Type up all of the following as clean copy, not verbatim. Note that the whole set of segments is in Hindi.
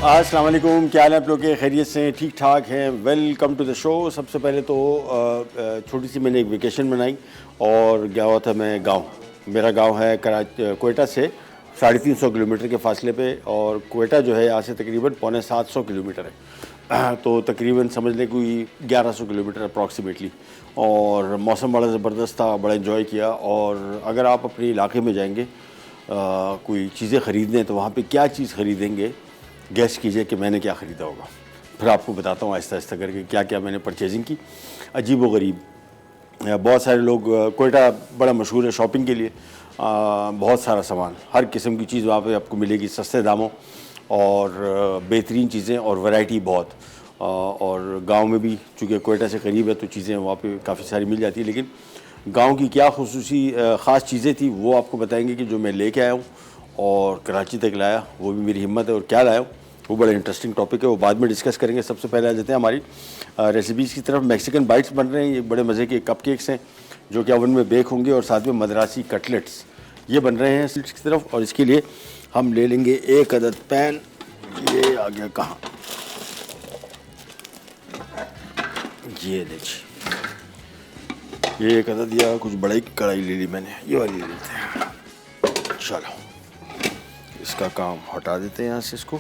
अस्सलाम वालेकुम, क्या हाल है आप लोग के? खैरियत से ठीक ठाक हैं? Welcome to the show. सबसे पहले तो छोटी सी मैंने एक वेकेशन बनाई और गया हुआ था मैं गांव। मेरा गांव है कोयटा से 350 किलोमीटर के फासले पे, और कोयटा जो है यहाँ से तकरीबन 625 किलोमीटर है। तो तकरीबन समझ लें कोई 1100 किलोमीटर अप्रॉक्सीमेटली। और मौसम बड़ा ज़बरदस्त था, बड़ा इन्जॉय किया। और अगर आप अपने इलाके में जाएंगे कोई चीज़ें ख़रीदने, तो वहाँ पे क्या चीज़ ख़रीदेंगे, गैस कीजिए कि मैंने क्या ख़रीदा होगा। फिर आपको बताता हूँ आहिस्ता आहिस्ता करके क्या क्या मैंने परचेजिंग की। अजीब व गरीब। बहुत सारे लोग, कोयटा बड़ा मशहूर है शॉपिंग के लिए। बहुत सारा सामान, हर किस्म की चीज़ वहाँ पे आपको मिलेगी सस्ते दामों, और बेहतरीन चीज़ें और वैरायटी बहुत। और गांव में भी चूँकि कोयटा से करीब है तो चीज़ें वहाँ पे काफ़ी सारी मिल जाती है। लेकिन गांव की क्या खुसूसी ख़ास चीज़ें थी वो आपको बताएंगे कि जो मैं लेके आया हूँ और कराची तक लाया, वो भी मेरी हिम्मत है। और क्या लाया हूँ वो बड़ा इंटरेस्टिंग टॉपिक है, वो बाद में डिस्कस करेंगे। सबसे पहले आ जाते हैं हमारी रेसिपीज़ की तरफ। मैक्सिकन बाइट्स बन रहे हैं, ये बड़े मज़े के कप केक्स हैं जो कि ओवन में बेक होंगे, और साथ में मद्रासी कटलेट्स ये बन रहे हैं स्वीट्स की तरफ। और इसके लिए हम ले लेंगे एक अदद पैन। ये आ गया कहाँ, ये देखिए, ये एक अदद या कुछ बड़ी कढ़ाई ले ली मैंने, ये वाली ले लेते हैं। चलो इसका काम हटा देते हैं यहाँ से इसको।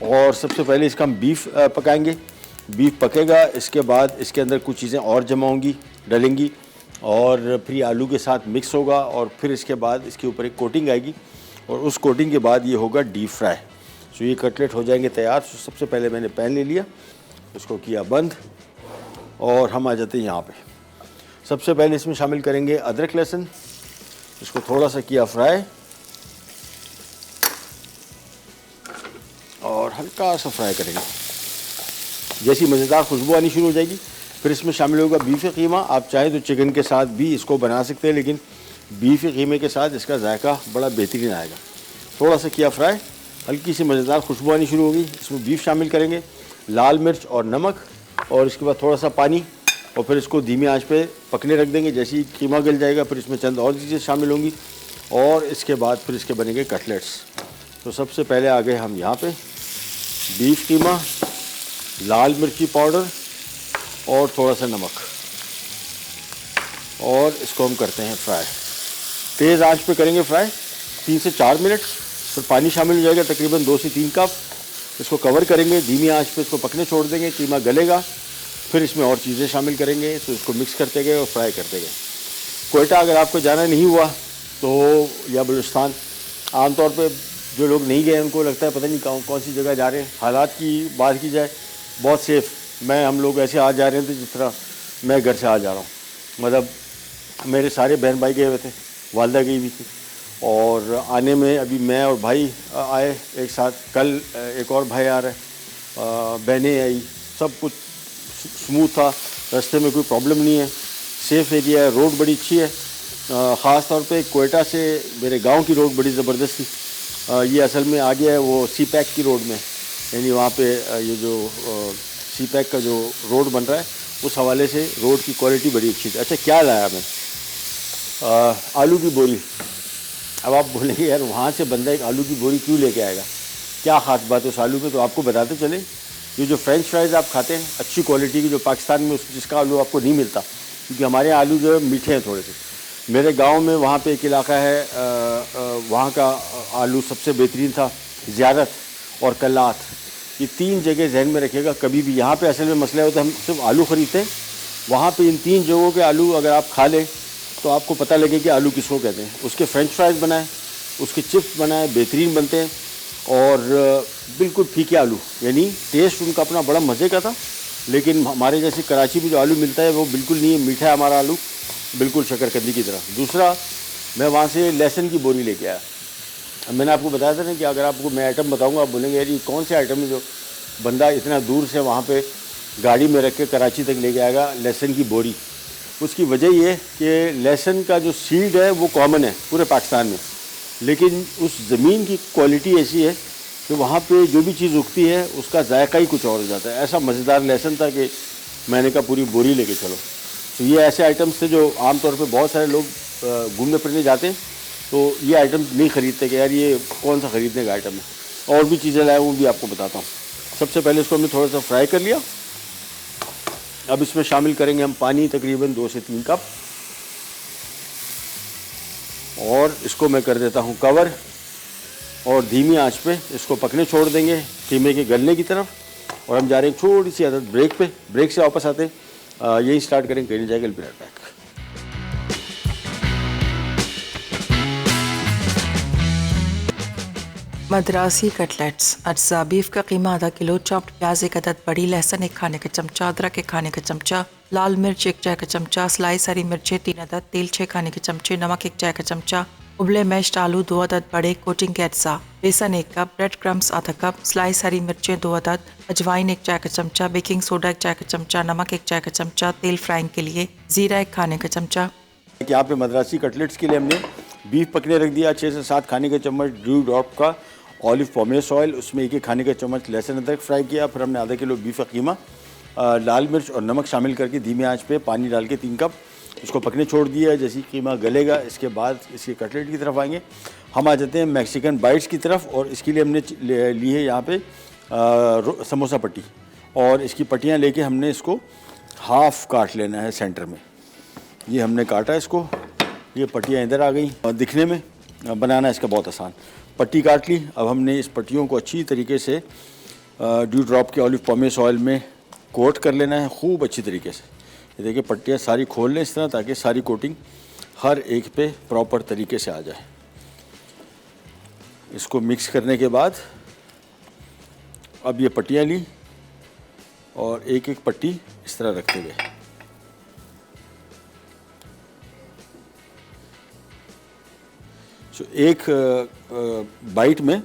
और सबसे पहले इसका हम बीफ पकाएंगे। बीफ पकेगा, इसके बाद इसके अंदर कुछ चीज़ें और जमा होंगी, डलेंगी, और फिर आलू के साथ मिक्स होगा। और फिर इसके बाद इसके ऊपर एक कोटिंग आएगी, और उस कोटिंग के बाद ये होगा डीप फ्राई। तो ये कटलेट हो जाएंगे तैयार। तो सबसे पहले मैंने पैन ले लिया, उसको किया बंद, और हम आ जाते हैं यहाँ पे। सबसे पहले इसमें शामिल करेंगे अदरक लहसुन, इसको थोड़ा सा किया फ्राई, और हल्का सा फ्राई करेंगे। जैसी मज़ेदार खुशबू आनी शुरू हो जाएगी, फिर इसमें शामिल होगा बीफ कीमा। आप चाहें तो चिकन के साथ भी इसको बना सकते हैं, लेकिन बीफ कीमे के साथ इसका जायका बड़ा बेहतरीन आएगा। थोड़ा सा किया फ्राई, हल्की सी मज़ेदार खुशबू आनी शुरू होगी, इसमें बीफ शामिल करेंगे, लाल मिर्च और नमक, और इसके बाद थोड़ा सा पानी, और फिर इसको धीमी आंच पे पकने रख देंगे। जैसे ही कीमा गल जाएगा फिर इसमें चंद और चीज़ें शामिल होंगी, और इसके बाद फिर इसके बनेंगे कटलेट्स। तो सबसे पहले आ गए हम यहाँ पे बीफ कीमा, लाल मिर्ची पाउडर और थोड़ा सा नमक, और इसको हम करते हैं फ्राई। तेज़ आंच पे करेंगे फ्राई 3 से 4 मिनट। फिर पानी शामिल हो जाएगा तकरीबन 2 से 3 कप। इसको कवर करेंगे, धीमी आंच पे इसको पकने छोड़ देंगे, कीमा गलेगा। फिर इसमें और चीज़ें शामिल करेंगे, तो इसको मिक्स करते गए और फ्राई करते गए। कोयटा अगर आपको जाना नहीं हुआ तो, या बलूचिस्तान, आमतौर पे जो लोग नहीं गए उनको लगता है पता नहीं कौन सी जगह जा रहे हैं। हालात की बात की जाए, बहुत सेफ़। हम लोग ऐसे आ जा रहे थे जिस तरह मैं घर से आ जा रहा हूँ। मतलब मेरे सारे बहन भाई गए हुए थे, वालदा गई हुई थी, और आने में अभी मैं और भाई आए एक साथ। कल एक और भाई आ रहा है, बहनें आई, सब कुछ स्मूथ था, रास्ते में कोई प्रॉब्लम नहीं है, सेफ़ एरिया है, रोड बड़ी अच्छी है। ख़ास तौर पे कोयटा से मेरे गांव की रोड बड़ी ज़बरदस्त थी। ये असल में आ गया है वो सी पैक की रोड में, यानी वहाँ पे ये जो सी पैक का जो रोड बन रहा है, उस हवाले से रोड की क्वालिटी बड़ी अच्छी थी। अच्छा, क्या लाया मैं? आलू की बोरी। अब आप बोलेंगे यार वहाँ से बंदा एक आलू की बोरी क्यों लेके आएगा, क्या ख़ास बात है उस आलू में? तो आपको बताते चले, ये जो फ्रेंच फ्राइज़ आप खाते हैं अच्छी क्वालिटी की, जो पाकिस्तान में जिसका आलू आपको नहीं मिलता, क्योंकि हमारे यहाँ आलू जो है मीठे हैं थोड़े से। मेरे गांव में वहाँ पे एक इलाका है, वहाँ का आलू सबसे बेहतरीन था। ज़ियारत और कल्लात, ये 3 जगह जहन में रखिएगा कभी भी। यहाँ पे असल में मसला होता है हम सिर्फ आलू ख़रीदते हैं, वहाँ पे इन 3 जगहों के आलू अगर आप खा लें तो आपको पता लगे कि आलू किसको कहते हैं। उसके फ्रेंच फ्राइज़ बनाए, उसके चिप्स बनाए, बेहतरीन बनते हैं, और बिल्कुल फीके आलू, यानी टेस्ट उनका अपना बड़ा मज़े का था। लेकिन हमारे जैसे कराची में जो आलू मिलता है वो बिल्कुल नहीं है, मीठा है हमारा आलू, बिल्कुल शकरकंदी की तरह। दूसरा, मैं वहाँ से लहसुन की बोरी लेके आया। मैंने आपको बताया था ना कि अगर आपको मैं आइटम बताऊँगा आप बोलेंगे यार ये कौन से आइटम है जो बंदा इतना दूर से वहाँ पे गाड़ी में रख के कराची तक लेके आएगा लहसुन की बोरी। उसकी वजह ये कि लहसुन का जो सीड है वो कॉमन है पूरे पाकिस्तान में, लेकिन उस ज़मीन की क्वालिटी ऐसी है कि वहाँ पे जो भी चीज़ उगती है उसका जायका ही कुछ और हो जाता है। ऐसा मज़ेदार लहसुन था कि मैंने कहा पूरी बोरी लेके चलो। तो ये ऐसे आइटम्स थे जो आमतौर पे बहुत सारे लोग घूमने फिरने जाते हैं तो ये आइटम नहीं ख़रीदते कि यार ये कौन सा ख़रीदने का आइटम है। और भी चीज़ें लाए वो भी आपको बताता हूँ। सबसे पहले इसको हमने थोड़ा सा फ्राई कर लिया। अब इसमें शामिल करेंगे हम पानी, तकरीबन 2 से 3 कप, और इसको मैं कर देता हूँ कवर, और धीमी आंच पे इसको पकने छोड़ देंगे कीमे के गलने की तरफ। और हम जा रहे हैं छोटी सी आदत ब्रेक पे। ब्रेक से वापस आते यही स्टार्ट करेंगे, कहीं जाएगा बिना पैक। मद्रासी कटलेट्स अज्जा। बीफ का कीमा आधा किलो, चॉप्ड प्याज 1 अदद, बड़ी लहसुन 1 खाने का चमचा, अदरक 1 खाने का चमचा, लाल मिर्च 1 चाय का चमचा, स्लाइस हरी मिर्चें 3 अदद, तेल 6 खाने के चमचे, नमक 1 चाय का चमचा, उबले मैश्ड आलू 2 अदद बड़े, कोटिंग के अज्जा, बेसन 1 कप, ब्रेड क्रम्स आधा कप, स्लाइस हरी मिर्चें 2 अदद, अजवाइन 1 चाय का चमचा, बेकिंग सोडा 1 चाय का चमचा, नमक 1 चाय का चमचा, तेल फ्राइंग के लिए, जीरा 1 खाने का चमचा। यहाँ पे मद्रासी कटलेट्स के लिए हमने बीफ पकने रख दिया, 6 से 7 खाने के चम्मच ड्रू ड्रॉप का ऑलिव पॉमेस ऑयल, उसमें 1 खाने का चम्मच लहसुन अदरक फ्राई किया। फिर हमने आधा किलो बीफ का कीमा, लाल मिर्च और नमक शामिल करके धीमी आंच पे पानी डाल के 3 कप इसको पकने छोड़ दिया। जैसे ही कीमा गलेगा इसके बाद इसके कटलेट की तरफ आएंगे। हम आ जाते हैं मैक्सिकन बाइट्स की तरफ, और इसके लिए हमने ली है यहाँ पे समोसा पट्टी, और इसकी पट्टियाँ लेके हमने इसको हाफ काट लेना है सेंटर में। ये हमने काटा इसको, ये पट्टियाँ इधर आ गई। और दिखने में बनाना इसका बहुत आसान। पट्टी काट ली। अब हमने इस पट्टियों को अच्छी तरीके से ड्यू ड्रॉप के ऑलिव पॉमेस ऑयल में कोट कर लेना है खूब अच्छी तरीके से। ये देखिए पट्टियाँ सारी खोल लें इस तरह, ताकि सारी कोटिंग हर एक पे प्रॉपर तरीके से आ जाए। इसको मिक्स करने के बाद अब ये पट्टियाँ ली और एक एक पट्टी इस तरह रखते गए। सो एक बाइट में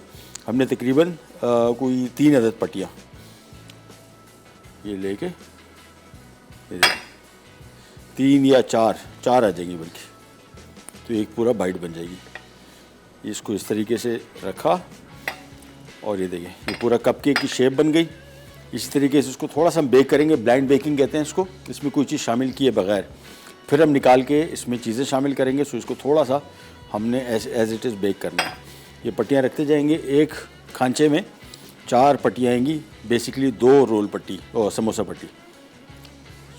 हमने तकरीबन कोई 3 अदद पट्टियाँ ये लेके, 3 या 4 आ जाएंगी बल्कि, तो एक पूरा बाइट बन जाएगी। इसको इस तरीके से रखा और ये देखिए ये पूरा कपकेक की शेप बन गई। इसी तरीके से इसको थोड़ा सा हम बेक करेंगे, ब्लाइंड बेकिंग कहते हैं इसको। इसमें कोई चीज़ शामिल किए बगैर फिर हम निकाल के इसमें चीज़ें शामिल करेंगे। सो इसको थोड़ा सा हमने एज इट इज़ बेक करना है। ये पट्टियाँ रखते जाएंगे। एक खांचे में 4 पट्टियाँ आएंगी, बेसिकली 2 रोल पट्टी और समोसा पट्टी।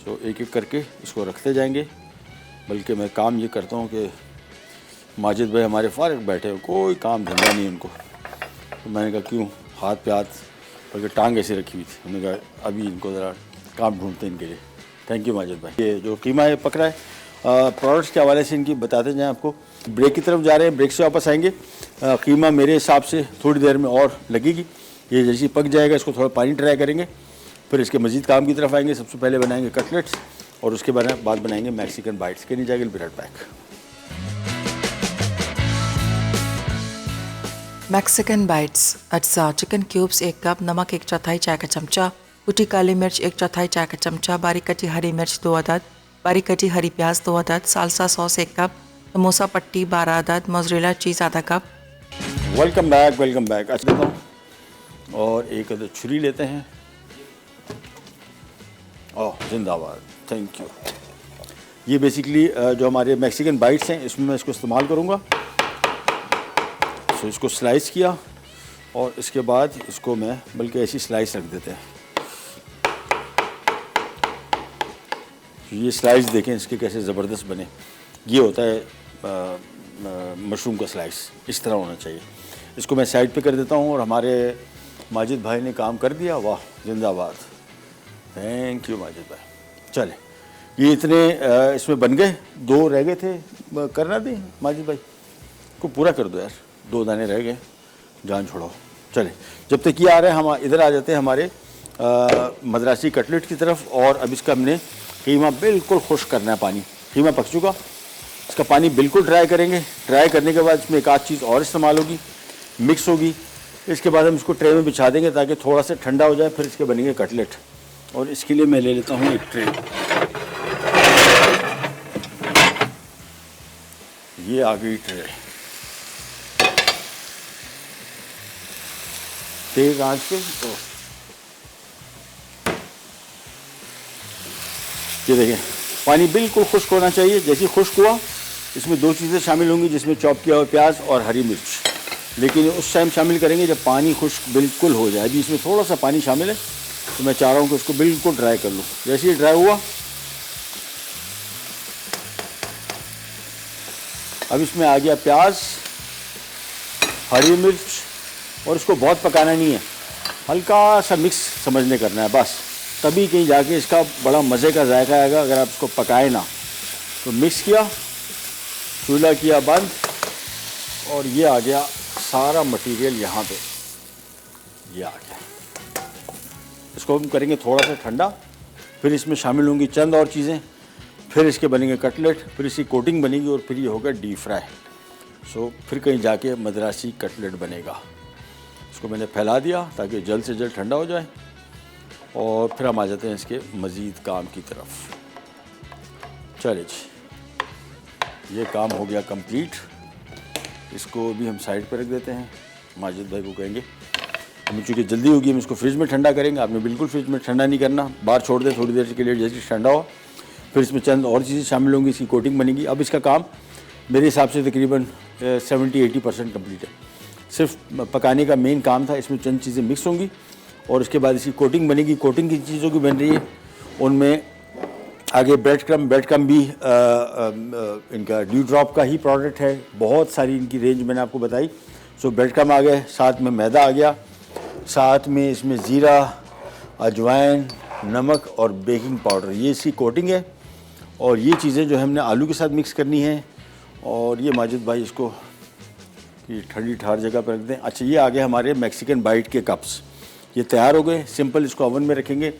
सो एक एक करके इसको रखते जाएंगे। बल्कि मैं काम ये करता हूँ कि माजिद भाई हमारे फारिग बैठे हो, कोई काम धंधा नहीं उनको, तो मैंने कहा क्यों हाथ पे हाथ, बल्कि टांग ऐसे रखी हुई थी। हमने कहा अभी इनको ज़रा काम ढूंढते हैं इनके लिए। थैंक यू माजिद भाई। ये जो कीमा है पक रहा है, प्रोडक्ट्स के हवाले से इनकी बताते जाएँ आपको। ब्रेक की तरफ जा रहे हैं, ब्रेक से वापस आएंगे। कीमा मेरे हिसाब से थोड़ी देर में और लगेगी। ये जैसे पक जाएगा इसको थोड़ा पानी ट्राई करेंगे, फिर इसके मज़ीद काम की तरफ आएंगे। सबसे पहले बनाएंगे कटलेट्स और उसके बाद बनाएंगे मैक्सिकन बाइट्स। के नहीं जाएगा बिराट पैक। मैक्सिकन बाइट्स अज्जा। चिकन क्यूब्स 1 कप, नमक 1/4 चाय का चमचा, कुटी काली मिर्च 1/4 चाय का चमचा, बारीक कटी हरी मिर्च 2 अदद, बारीक कटी हरी प्याज 2 अदद, सालसा सॉस 1 कप, समोसा पट्टी 12 अदद, मोज़रेला चीज़ आधा कप। Welcome back. अच्छा देता हूँ और एक अदद छुरी लेते हैं। ओह जिंदाबाद, थैंक यू। ये बेसिकली जो हमारे मैक्सिकन बाइट्स हैं इसमें मैं इसको इस्तेमाल करूँगा। सो इसको स्लाइस किया और इसके बाद इसको मैं बल्कि ऐसी स्लाइस रख देते हैं। ये स्लाइस देखें इसके कैसे ज़बरदस्त बने। ये होता है मशरूम का स्लाइस, इस तरह होना चाहिए। इसको मैं साइड पे कर देता हूँ और हमारे माजिद भाई ने काम कर दिया। वाह जिंदाबाद, थैंक यू माजिद भाई। चले ये इतने इसमें बन गए। 2 रह गए थे, करना दें माजिद भाई को पूरा कर दो यार, 2 दाने रह गए, जान छोड़ो। चले जब तक ये आ रहे हैं हम इधर आ जाते हैं हमारे मद्रासी कटलेट की तरफ। और अब इसका हमने कीमा बिल्कुल खुश्क करना है। पानी कीमा पक चुका, इसका पानी बिल्कुल ड्राई करेंगे। ड्राई करने के बाद इसमें एक आध चीज़ और इस्तेमाल होगी, मिक्स होगी। इसके बाद हम इसको ट्रे में बिछा देंगे ताकि थोड़ा सा ठंडा हो जाए, फिर इसके बनेंगे कटलेट। और इसके लिए मैं ले लेता हूँ एक ट्रे। ये आ गई ट्रे, तेज आंच पे। तो ये देखें पानी बिल्कुल खुश्क होना चाहिए। जैसे खुश्क हुआ इसमें 2 चीज़ें शामिल होंगी, जिसमें चॉप किया हुआ प्याज और हरी मिर्च। लेकिन उस टाइम शामिल करेंगे जब पानी खुश्क बिल्कुल हो जाए। अभी इसमें थोड़ा सा पानी शामिल है, तो मैं चाह रहा हूँ कि इसको बिल्कुल ड्राई कर लूँ। जैसे ही ड्राई हुआ, अब इसमें आ गया प्याज, हरी मिर्च, और इसको बहुत पकाना नहीं है, हल्का सा मिक्स समझने करना है बस। तभी कहीं जाके इसका बड़ा मज़े का जायका आएगा। अगर आप इसको पकाए ना, तो मिक्स किया, चूल्हा किया बंद, और ये आ गया सारा मटेरियल यहाँ पे, ये आ गया। इसको हम करेंगे थोड़ा सा ठंडा, फिर इसमें शामिल होंगी चंद और चीज़ें, फिर इसके बनेंगे कटलेट, फिर इसकी कोटिंग बनेगी, और फिर ये होगा डीप फ्राई। सो फिर कहीं जाके मद्रासी कटलेट बनेगा। इसको मैंने फैला दिया ताकि जल्द से जल्द ठंडा हो जाए, और फिर हम आ जाते हैं इसके मज़ीद काम की तरफ। चलिए जी, ये काम हो गया कंप्लीट। इसको भी हम साइड पर रख देते हैं। माजिद भाई को कहेंगे, हमें चूँकि जल्दी होगी, हम इसको फ्रिज में ठंडा करेंगे। आपने बिल्कुल फ्रिज में ठंडा नहीं करना, बाहर छोड़ दें थोड़ी देर के लिए, जैसे ठंडा हो। फिर इसमें चंद और चीज़ें शामिल होंगी, इसकी कोटिंग बनेगी। अब इसका काम मेरे हिसाब से तकरीबन 70-80% कम्प्लीट है। सिर्फ पकाने का मेन काम था। इसमें चंद चीज़ें मिक्स होंगी, और उसके बाद इसकी कोटिंग बनेगी। कोटिंग की चीज़ों की बन रही है, उनमें आगे ब्रेड क्रम भी इनका ड्यू ड्रॉप का ही प्रोडक्ट है। बहुत सारी इनकी रेंज मैंने आपको बताई। सो ब्रेड क्रम आ गए, साथ में मैदा आ गया, साथ में इसमें ज़ीरा, अजवाइन, नमक और बेकिंग पाउडर, ये इसकी कोटिंग है। और ये चीज़ें जो हमने आलू के साथ मिक्स करनी है। और ये माजिद भाई इसको ये ठंडी ठार जगह पर रख दें। अच्छा, ये आ गए हमारे मैक्सिकन बाइट के कप्स, ये तैयार हो गए। सिंपल इसको ओवन में रखेंगे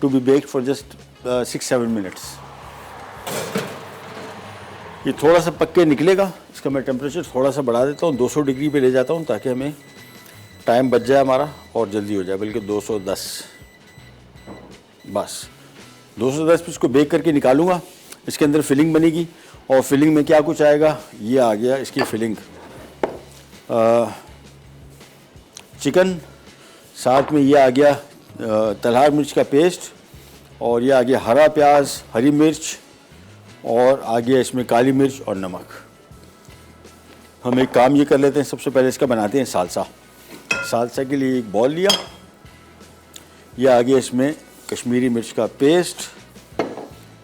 to be baked for just 6-7 minutes. ये थोड़ा सा पक के निकलेगा। इसका मैं टेम्परेचर थोड़ा सा बढ़ा देता हूँ, 200 डिग्री पे ले जाता हूँ, ताकि हमें टाइम बच जाए हमारा और जल्दी हो जाए। बल्कि 210, बस 210 पे इसको बेक करके निकालूंगा। इसके अंदर फिलिंग बनेगी, और फिलिंग में क्या कुछ आएगा, ये आ गया इसकी फिलिंग, चिकन, साथ में ये आ गया तलहार मिर्च का पेस्ट, और ये आ गया हरा प्याज, हरी मिर्च, और आ गया इसमें काली मिर्च और नमक। हम एक काम ये कर लेते हैं, सबसे पहले इसका बनाते हैं सालसा। सालसा के लिए एक बॉल लिया, ये आ गया इसमें कश्मीरी मिर्च का पेस्ट,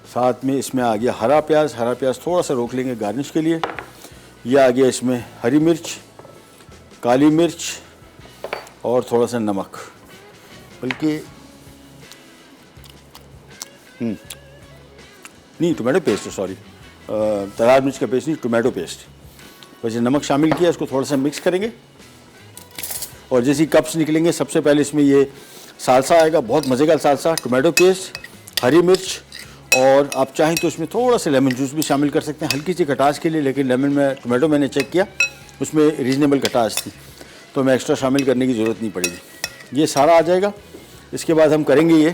साथ में इसमें आ गया हरा प्याज थोड़ा सा रोक लेंगे गार्निश के लिए। ये आ गया इसमें हरी मिर्च, काली मिर्च और थोड़ा सा नमक, बल्कि नहीं टोमेटो पेस्ट, सॉरी तलहार मिर्च का पेस्ट नहीं, टोमेटो पेस्ट। वैसे नमक शामिल किया, इसको थोड़ा सा मिक्स करेंगे। और जैसे कप्स निकलेंगे, सबसे पहले इसमें ये सालसा आएगा, बहुत मज़े का सालसा, टोमेटो पेस्ट, हरी मिर्च, और आप चाहें तो इसमें थोड़ा सा लेमन जूस भी शामिल कर सकते हैं, हल्की सी खटास के लिए। लेकिन लेमन में टोमेटो मैंने चेक किया, उसमें रीज़नेबल खटास थी, तो मैं एक्स्ट्रा शामिल करने की ज़रूरत नहीं पड़ेगी। ये सारा आ जाएगा। इसके बाद हम करेंगे ये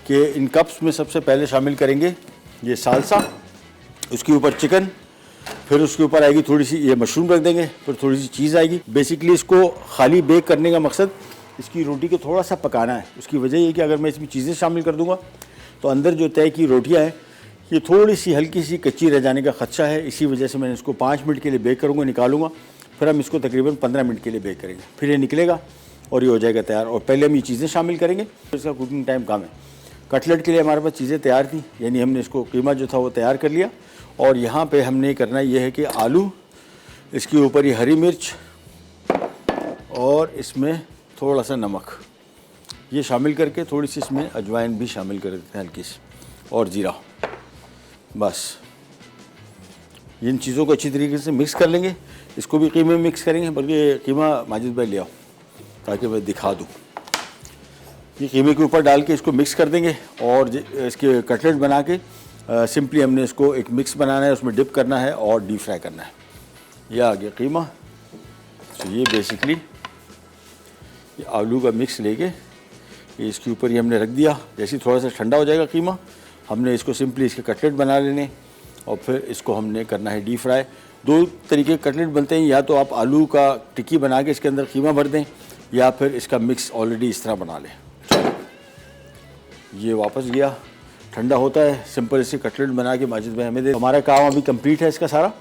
कि इन कप्स में सबसे पहले शामिल करेंगे ये सालसा, उसके ऊपर चिकन, फिर उसके ऊपर आएगी थोड़ी सी ये मशरूम रख देंगे, फिर थोड़ी सी चीज़ आएगी। बेसिकली इसको खाली बेक करने का मकसद इसकी रोटी को थोड़ा सा पकाना है। उसकी वजह ये कि अगर मैं इसमें चीज़ें शामिल कर दूंगा तो अंदर जो तय की रोटियां हैं ये थोड़ी सी हल्की सी कच्ची रह जाने का खदशा है। इसी वजह से मैंने इसको 5 मिनट के लिए बेक करूँगा, निकालूंगा, फिर हम इसको तकरीबन 15 मिनट के लिए बेक करेंगे, फिर ये निकलेगा और ये हो जाएगा तैयार। और पहले हम ये चीज़ें शामिल करेंगे, फिर इसका कुकिंग टाइम कम है। कटलेट के लिए हमारे पास चीज़ें तैयार थी, यानी हमने इसको कीमा जो था वो तैयार कर लिया। और यहाँ पे हमने करना ये है कि आलू, इसके ऊपर ये हरी मिर्च और इसमें थोड़ा सा नमक ये शामिल करके, थोड़ी सी इसमें अजवाइन भी शामिल कर देते हैं हल्की सी, और ज़ीरा। बस इन चीज़ों को अच्छी तरीके से मिक्स कर लेंगे। इसको भी कीमे में मिक्स करेंगे, बल्कि कीमा माजिद भाई ले आओ ताकि मैं दिखा दूँ। ये कीमे के ऊपर डाल के इसको मिक्स कर देंगे और इसके कटलेट बना के सिंपली हमने इसको एक मिक्स बनाना है, उसमें डिप करना है और डीप फ्राई करना है। यह आ गया कीमा। तो ये बेसिकली ये आलू का मिक्स लेके ये इसके ऊपर ही हमने रख दिया। जैसे ही थोड़ा सा ठंडा हो जाएगा कीमा, हमने इसको सिंपली इसके कटलेट बना लेने और फिर इसको हमने करना है डीप फ्राई। 2 तरीके के कटलेट बनते हैं, या तो आप आलू का टिक्की बना के इसके अंदर कीमा भर दें, या फिर इसका मिक्स ऑलरेडी इस तरह बना लें। ये वापस गया, ठंडा होता है, सिंपल इससे कटलेट बना के माजिद भाई हमें दे। हमारा काम अभी कंप्लीट है इसका सारा,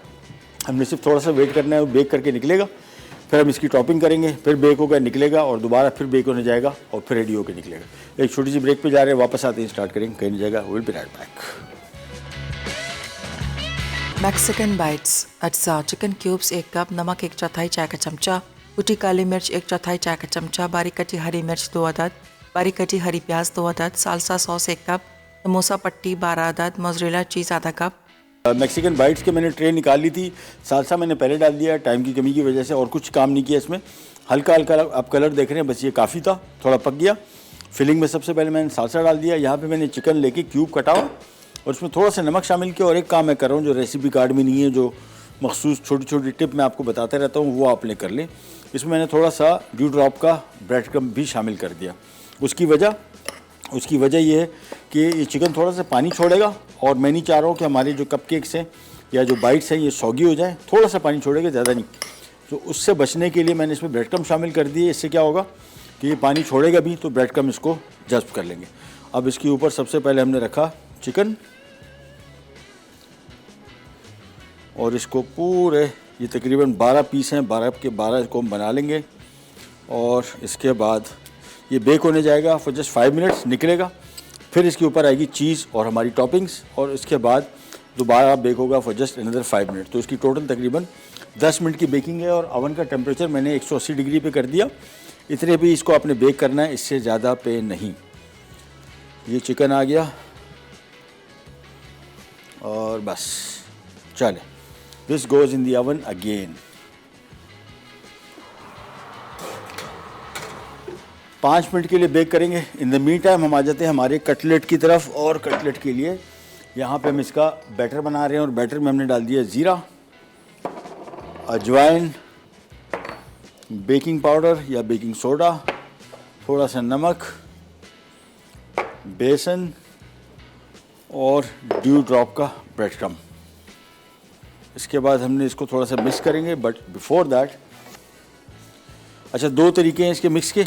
हमने सिर्फ थोड़ा सा वेट करना है, वो बेक करके निकलेगा, फिर हम इसकी टॉपिंग करेंगे, फिर बेक होकर निकलेगा और दोबारा फिर बेक होने जाएगा और फिर रेडी होकर निकलेगा। एक छोटी सी ब्रेक पे जा रहे हैं, वापस आते हैं स्टार्ट करेंगे, कहीं नहीं जाएगा। Will be right back. Mexican bytes अज्जा चिकन क्यूब्स 1 कप, नमक 1/4 चाय का चमचा, कुटी काली मिर्च 1/4 चाय का चमचा, बारीक कटी हरी मिर्च 2 अदद, बारीक कटी हरी प्याज 2 अदद, सालसा सॉस 1 कप, समोसा पट्टी 12 अदद, मोज़रेला चीज़ आधा कप। मैक्सिकन बाइट्स के मैंने ट्रे निकाल ली थी, सालसा मैंने पहले डाल दिया टाइम की कमी की वजह से, और कुछ काम नहीं किया इसमें। हल्का हल्का आप कलर देख रहे हैं, बस ये काफ़ी था, थोड़ा पक गया। फिलिंग में सबसे पहले मैंने सालसा डाल दिया। यहाँ पे मैंने चिकन लेके क्यूब कटाओ और उसमें थोड़ा सा नमक शामिल किया। और एक काम मैं कर रहा हूँ जो रेसिपी कार्ड में नहीं है, जो मखसूस छोटी छोटी टिप मैं आपको बताते रहता हूँ, वो आपने कर लें। इसमें मैंने थोड़ा सा ड्यू ड्रॉप का ब्रेड क्रम्ब भी शामिल कर दिया। उसकी वजह ये है कि ये चिकन थोड़ा सा पानी छोड़ेगा, और मैं नहीं चाह रहा हूँ कि हमारे जो कपकेक्स हैं या जो बाइट्स हैं ये सॉगी हो जाए, थोड़ा सा पानी छोड़ेगा, ज़्यादा नहीं। तो उससे बचने के लिए मैंने इसमें ब्रेड क्रम्ब शामिल कर दिए। इससे क्या होगा कि ये पानी छोड़ेगा भी तो ब्रेड क्रम्ब इसको जज़्ब कर लेंगे। अब इसके ऊपर सबसे पहले हमने रखा चिकन, और इसको पूरे, ये तकरीबन 12 पीस हैं, 12 के 12 इसको हम बना लेंगे। और इसके बाद ये बेक होने जाएगा फॉर जस्ट 5 मिनट्स, निकलेगा। फिर इसके ऊपर आएगी चीज़ और हमारी टॉपिंग्स, और इसके बाद दोबारा बेक होगा फॉर जस्ट अनदर 5 मिनट। तो इसकी टोटल तकरीबन 10 मिनट की बेकिंग है। और अवन का टेम्परेचर मैंने 180 डिग्री पे कर दिया। इतने भी इसको आपने बेक करना है, इससे ज़्यादा पे नहीं। ये चिकन आ गया और बस चले, this goes in the oven again. 5 minute के लिए बेक करेंगे। इन द मीन टाइम हम आ जाते हैं हमारे कटलेट की तरफ। और कटलेट के लिए यहाँ पे हम इसका बैटर बना रहे हैं, और बैटर में हमने डाल दिया ज़ीरा, अजवाइन, बेकिंग पाउडर या बेकिंग सोडा, थोड़ा सा नमक, बेसन और ड्यू ड्रॉप का ब्रेड क्रम्ब। इसके बाद हमने इसको थोड़ा सा मिक्स करेंगे। बट बिफोर दैट, अच्छा 2 तरीके हैं इसके मिक्स के,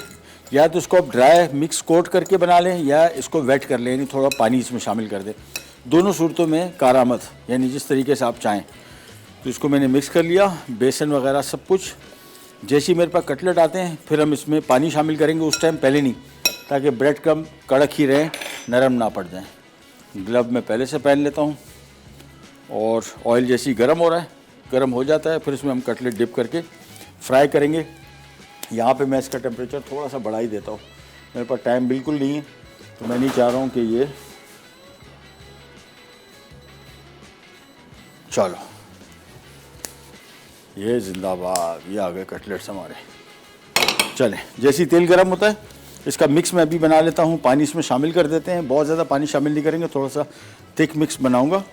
या तो इसको आप ड्राई मिक्स कोट करके बना लें या इसको वेट कर लें, यानी थोड़ा पानी इसमें शामिल कर दें। दोनों सूरतों में कारामद, यानी जिस तरीके से आप चाहें। तो इसको मैंने मिक्स कर लिया, बेसन वगैरह सब कुछ। जैसे ही मेरे पास कटलेट आते हैं फिर हम इसमें पानी शामिल करेंगे, उस टाइम पहले नहीं, ताकि ब्रेड क्रम्ब कड़क ही रहें, नरम ना पड़ जाएं। ग्लव मैं पहले से पहन लेता हूँ। और ऑयल जैसे ही गर्म हो रहा है, गर्म हो जाता है, फिर इसमें हम कटलेट डिप करके फ्राई करेंगे। यहाँ पे मैं इसका टेम्परेचर थोड़ा सा बढ़ा ही देता हूँ, मेरे पास टाइम बिल्कुल नहीं है, तो मैं नहीं चाह रहा हूँ कि ये, चलो ये जिंदाबाद, ये आ गए कटलेट्स हमारे। चलें, जैसे ही तेल गर्म होता है इसका मिक्स मैं अभी बना लेता हूँ। पानी इसमें शामिल कर देते हैं, बहुत ज़्यादा पानी शामिल नहीं करेंगे, थोड़ा सा थिक मिक्स बनाऊँगा।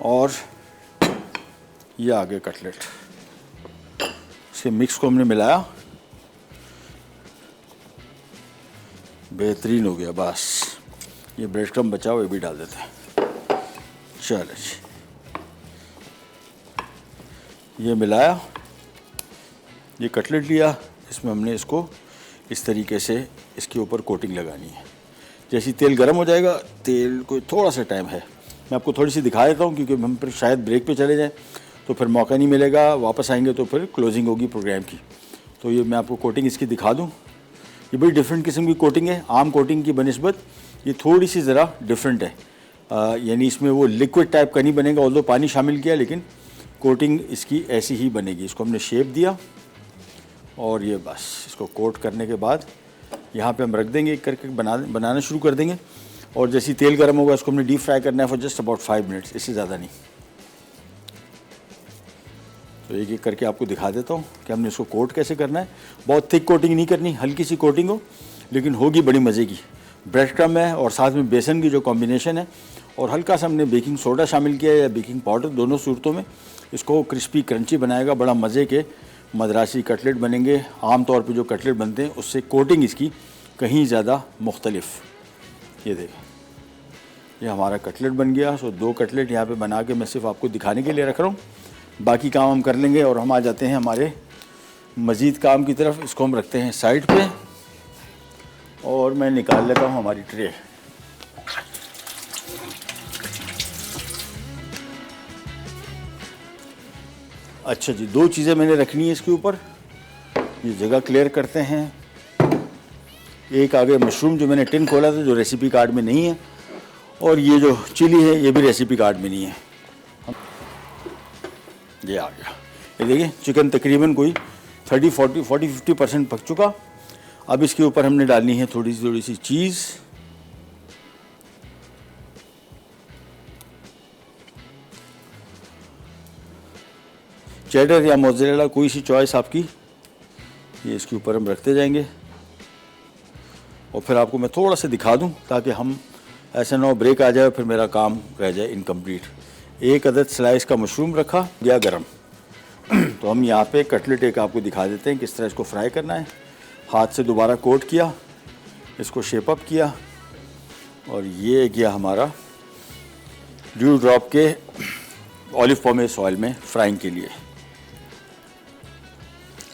और ये आ गए कटलेट, इसके मिक्स को हमने मिलाया, बेहतरीन हो गया। बस ये ब्रेड क्रम्ब बचा हुआ, ये भी डाल देते हैं। चलो जी, ये मिलाया, ये कटलेट लिया, इसमें हमने इसको इस तरीके से इसके ऊपर कोटिंग लगानी है। जैसे ही तेल गर्म हो जाएगा, तेल को थोड़ा सा टाइम है, मैं आपको थोड़ी सी दिखा देता हूँ, क्योंकि हम फिर शायद ब्रेक पे चले जाएं तो फिर मौका नहीं मिलेगा, वापस आएंगे तो फिर क्लोजिंग होगी प्रोग्राम की। तो ये मैं आपको कोटिंग इसकी दिखा दूँ। ये बड़ी डिफरेंट किस्म की कोटिंग है, आम कोटिंग की बनिस्बत ये थोड़ी सी ज़रा डिफरेंट है। यानी इसमें वो लिक्विड टाइप का नहीं बनेगा, ऑल्दो पानी शामिल किया, लेकिन कोटिंग इसकी ऐसी ही बनेगी। इसको हमने शेप दिया और ये बस इसको कोट करने के बाद यहाँ पे हम रख देंगे, एक करके बनाना शुरू कर देंगे। और जैसे ही तेल गर्म होगा इसको हमने डीप फ्राई करना है फॉर जस्ट अबाउट 5 मिनट्स, इससे ज़्यादा नहीं। तो एक एक करके आपको दिखा देता हूँ कि हमने इसको कोट कैसे करना है। बहुत थिक कोटिंग नहीं करनी, हल्की सी कोटिंग हो, लेकिन होगी बड़ी मज़े की। ब्रेड क्रम्ब है और साथ में बेसन की जो कॉम्बिनेशन है, और हल्का सा हमने बेकिंग सोडा शामिल किया है या बेकिंग पाउडर, दोनों सूरतों में इसको क्रिस्पी क्रंची बनाएगा। बड़ा मज़े के मद्रासी कटलेट बनेंगे। आम तौर पे जो कटलेट बनते हैं उससे कोटिंग इसकी कहीं ज़्यादा मुख्तलिफ। ये देखें, ये हमारा कटलेट बन गया। सो 2 कटलेट यहाँ पे बना के मैं सिर्फ आपको दिखाने के लिए रख रहा हूँ, बाकी काम हम कर लेंगे। और हम आ जाते हैं हमारे मज़ीद काम की तरफ। इसको हम रखते हैं साइड पे और मैं निकाल लेता हूँ हमारी ट्रे। अच्छा जी, 2 चीज़ें मैंने रखनी है इसके ऊपर। ये जगह क्लियर करते हैं। एक आगे मशरूम जो मैंने टिन खोला था, जो रेसिपी कार्ड में नहीं है, और ये जो चिली है ये भी रेसिपी कार्ड में नहीं है। ये आ गया। ये देखिए चिकन तकरीबन कोई 30-40-50% पक चुका। अब इसके ऊपर हमने डालनी है थोड़ी सी चीज़। चेडर या मोज़रेला, कोई सी चॉइस आपकी। ये इसके ऊपर हम रखते जाएंगे और फिर आपको मैं थोड़ा सा दिखा दूं ताकि हम ऐसा ना हो ब्रेक आ जाए फिर मेरा काम रह जाए इनकम्प्लीट। एक अदद स्लाइस का मशरूम रखा गया गरम। तो हम यहाँ पे कटलेट एक आपको दिखा देते हैं किस तरह इसको फ्राई करना है। हाथ से दोबारा कोट किया, इसको शेप अप किया, और ये गया हमारा ड्यू ड्रॉप के ऑलिव पॉमेस ऑयल में फ्राइंग के लिए।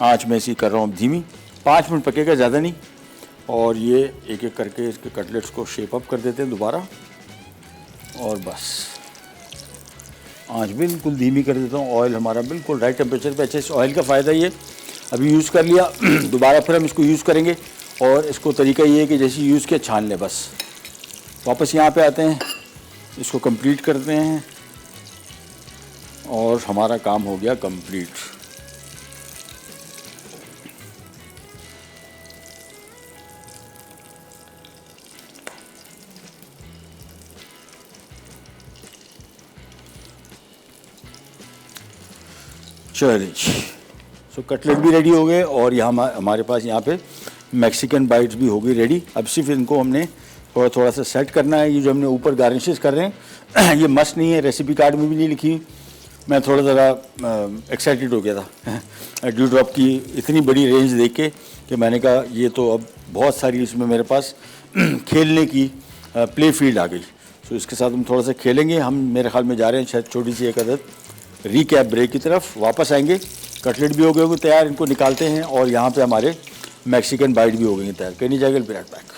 आँच में इसी कर रहा हूँ धीमी। 5 मिनट पकेगा, ज़्यादा नहीं। और ये एक एक करके इसके कटलेट्स को शेप अप कर देते हैं दोबारा, और बस आँच बिल्कुल धीमी कर देता हूँ। ऑयल हमारा बिल्कुल राइट टेम्परेचर पे। अच्छा, इस ऑयल का फ़ायदा ये, अभी यूज़ कर लिया दोबारा फिर हम इसको यूज़ करेंगे, और इसको तरीका ये है कि जैसे यूज़ किया छान ले बस। वापस यहाँ पे आते हैं, इसको कंप्लीट करते हैं, और हमारा काम हो गया कंप्लीट। चलिए, सो कटलेट भी रेडी हो गए, और यहाँ हमारे पास यहाँ पे मैक्सिकन बाइट्स भी हो गई रेडी। अब सिर्फ इनको हमने थोड़ा सा सेट करना है। ये जो हमने ऊपर गार्निशेस कर रहे हैं ये मस्ट नहीं है, रेसिपी कार्ड में भी नहीं लिखी। मैं थोड़ा ज़रा एक्साइटेड हो गया था ड्यू ड्रॉप की इतनी बड़ी रेंज देख के कि मैंने कहा ये तो अब बहुत सारी इसमें मेरे पास खेलने की प्ले फील्ड आ गई। सो इसके साथ हम थोड़ा सा खेलेंगे। हम मेरे ख्याल में जा रहे हैं शायद छोटी सी एक अदद रीकैप ब्रेक की तरफ। वापस आएंगे, कटलेट भी हो गए होंगे तैयार, इनको निकालते हैं, और यहाँ पे हमारे मैक्सिकन बाइट भी हो गई तैयार। कहीं नहीं जाएगा, will be right back.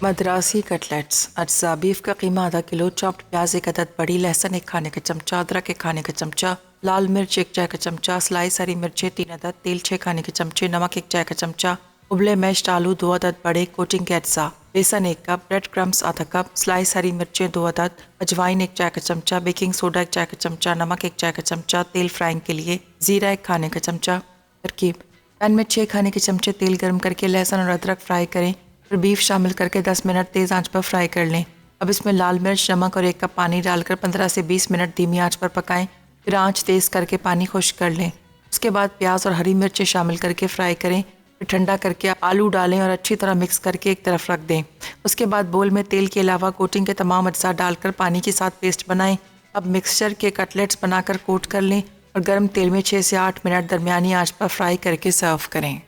Madrasi cutlets. अज्जा बीफ का कीमा आधा किलो, चॉप्ड प्याज एक अदद, बड़ी लहसुन एक खाने का चमचा, अदरक एक खाने का चमचा, लाल मिर्च एक चाय का चमचा, स्लाइस हरी मिर्चें 3 अदद, तेल 6 खाने के चमचे, नमक 1 चाय का चमचा, उबले मैश्ड आलू 2 अदद बड़े, कोटिंग के अज्जा, बेसन 1 कप, ब्रेड क्रम्स आधा कप, स्लाइस हरी मिर्चें 2 अदद, अजवाइन 1 चाय का चमचा, बेकिंग सोडा 1 चाय का चमचा, नमक 1 चाय का चमचा, तेल फ्राइंग के लिए, जीरा 1 खाने का चमचा। तरकीब: पैन में 6 खाने के चमचे तेल गर्म करके लहसुन और अदरक फ्राई करें, फिर बीफ शामिल करके 10 मिनट तेज़ आंच पर फ्राई कर लें। अब इसमें लाल मिर्च, नमक और 1 कप पानी डालकर 15 से 20 मिनट धीमी आंच पर पकाएं, फिर आंच तेज़ करके पानी खुश्क कर लें। उसके बाद प्याज और हरी मिर्चें शामिल करके फ्राई करें, फिर ठंडा करके आलू डालें और अच्छी तरह मिक्स करके एक तरफ रख दें। उसके बाद बोल में तेल के अलावा कोटिंग के तमाम अज्जा डालकर पानी के साथ पेस्ट बनाएं। अब मिक्सचर के कटलेट्स बनाकर कोट कर लें और गर्म तेल में 6 से 8 मिनट दरमियानी आंच पर फ्राई करके सर्व करें।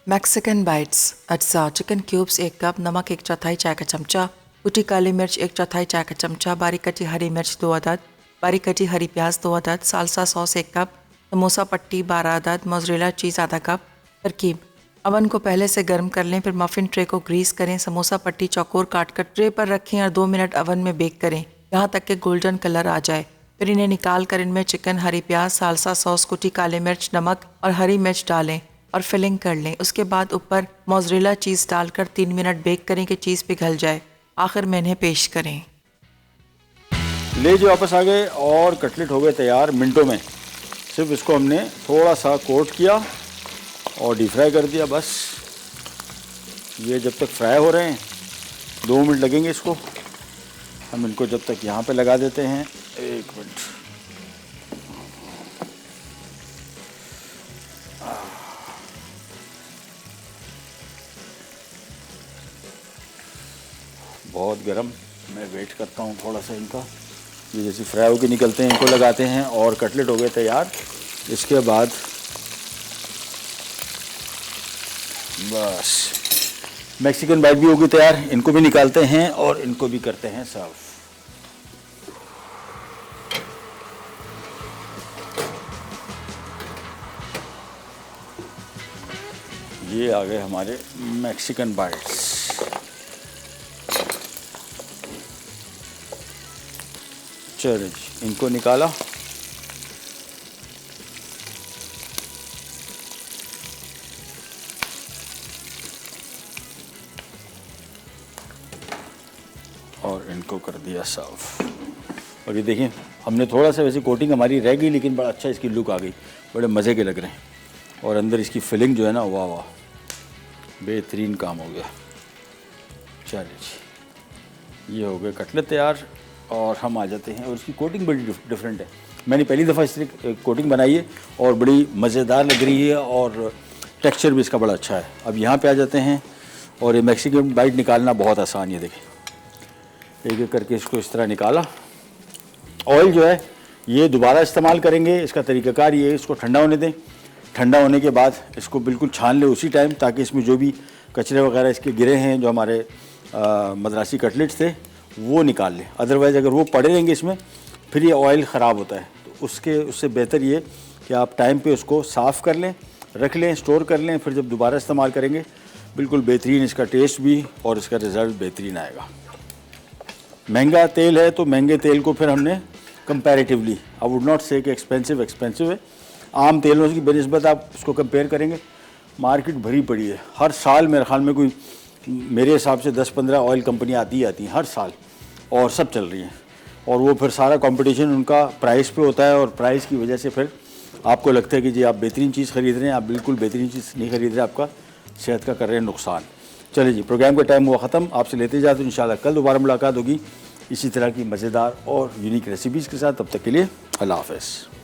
Mexican bytes. अज्जा: चिकन क्यूब्स 1 कप, नमक 1/4 चाय का चमचा, कुटी काली मिर्च 1/4 चाय का चमचा, बारीक कटी हरी मिर्च 2 अदद, बारीक कटी हरी प्याज 2 अदद, सालसा सॉस 1 कप, समोसा पट्टी 12 अदद, मोज़रेला चीज़ आधा कप। तरकीब: अवन को पहले से गर्म कर लें, फिर मफ़िन ट्रे को ग्रीस करें, समोसा पट्टी चौकोर काट कर ट्रे पर रखें और 2 मिनट अवन में बेक करें यहाँ तक कि गोल्डन कलर आ जाए। फिर इन्हें निकाल कर इनमें चिकन, हरी प्याज, सालसा सॉस, कुटी काली मिर्च, नमक और हरी मिर्च डालें और फिलिंग कर लें। उसके बाद ऊपर मोज़रेला चीज़ डालकर 3 मिनट बेक करें कि चीज़ पिघल जाए। आखिर में इन्हें पेश करें। ले जो वापस आ गए और कटलेट हो गए तैयार मिनटों में। सिर्फ इसको हमने थोड़ा सा कोट किया और डीप फ्राई कर दिया बस। ये जब तक फ्राई हो रहे हैं 2 मिनट लगेंगे इसको। हम इनको जब तक यहाँ पे लगा देते हैं। 1 मिनट। बहुत गर्म। मैं वेट करता हूँ थोड़ा सा इनका। ये जैसे फ्राई होकर निकलते हैं इनको लगाते हैं और कटलेट हो गए तैयार। इसके बाद बस मैक्सिकन बाइट भी होगी तैयार। इनको भी निकालते हैं और इनको भी करते हैं सर्व। ये आ गए हमारे मैक्सिकन बाइट्स। चलिए जी, इनको निकाला। और इनको कर दिया साफ। और ये देखिए हमने थोड़ा सा वैसे कोटिंग हमारी रह गई, लेकिन बड़ा अच्छा इसकी लुक आ गई, बड़े मज़े के लग रहे हैं। और अंदर इसकी फिलिंग जो है ना, वाह वाह, बेहतरीन काम हो गया। चलिए जी, ये हो गए कटलेट तैयार। और हम आ जाते हैं, और इसकी कोटिंग बड़ी डिफरेंट है। मैंने पहली दफ़ा इस तरह कोटिंग बनाई है और बड़ी मज़ेदार लग रही है, और टेक्सचर भी इसका बड़ा अच्छा है। अब यहाँ पे आ जाते हैं, और ये मैक्सिकन बाइट निकालना बहुत आसान है। देखें एक एक करके इसको इस तरह निकाला। ऑयल जो है ये दोबारा इस्तेमाल करेंगे। इसका तरीक़ाकार ये है, इसको ठंडा होने दें। ठंडा होने के बाद इसको बिल्कुल छान लें उसी टाइम, ताकि इसमें जो भी कचरे वगैरह इसके गिरे हैं, जो हमारे मद्रासी कटलेट्स थे, वो निकाल लें। अदरवाइज़ अगर वो पड़े रहेंगे इसमें, फिर ये ऑयल ख़राब होता है। तो उससे बेहतर ये कि आप टाइम पे उसको साफ़ कर लें, रख लें, स्टोर कर लें। फिर जब दोबारा इस्तेमाल करेंगे, बिल्कुल बेहतरीन इसका टेस्ट भी और इसका रिज़ल्ट बेहतरीन आएगा। महंगा तेल है, तो महंगे तेल को फिर हमने कंपैरेटिवली, आई वुड नॉट से कि एक्सपेंसिव है, आम तेलों की बेनिस्बत आप उसको कंपेयर करेंगे, मार्केट भरी पड़ी है। हर साल मेरे ख्याल में कोई, मेरे हिसाब से 10-15 ऑयल कंपनियाँ आती हैं हर साल, और सब चल रही हैं। और वो फिर सारा कंपटीशन उनका प्राइस पे होता है, और प्राइस की वजह से फिर आपको लगता है कि जी आप बेहतरीन चीज़ ख़रीद रहे हैं, आप बिल्कुल बेहतरीन चीज़ नहीं खरीद रहे, आपका सेहत का कर रहे हैं नुकसान। चलिए जी, प्रोग्राम का टाइम हुआ ख़त्म। आपसे लेते जाते इंशाल्लाह कल दोबारा मुलाकात होगी इसी तरह की मज़ेदार और यूनिक रेसिपीज़ के साथ। तब तक के लिए अल्लाह हाफ़िज़।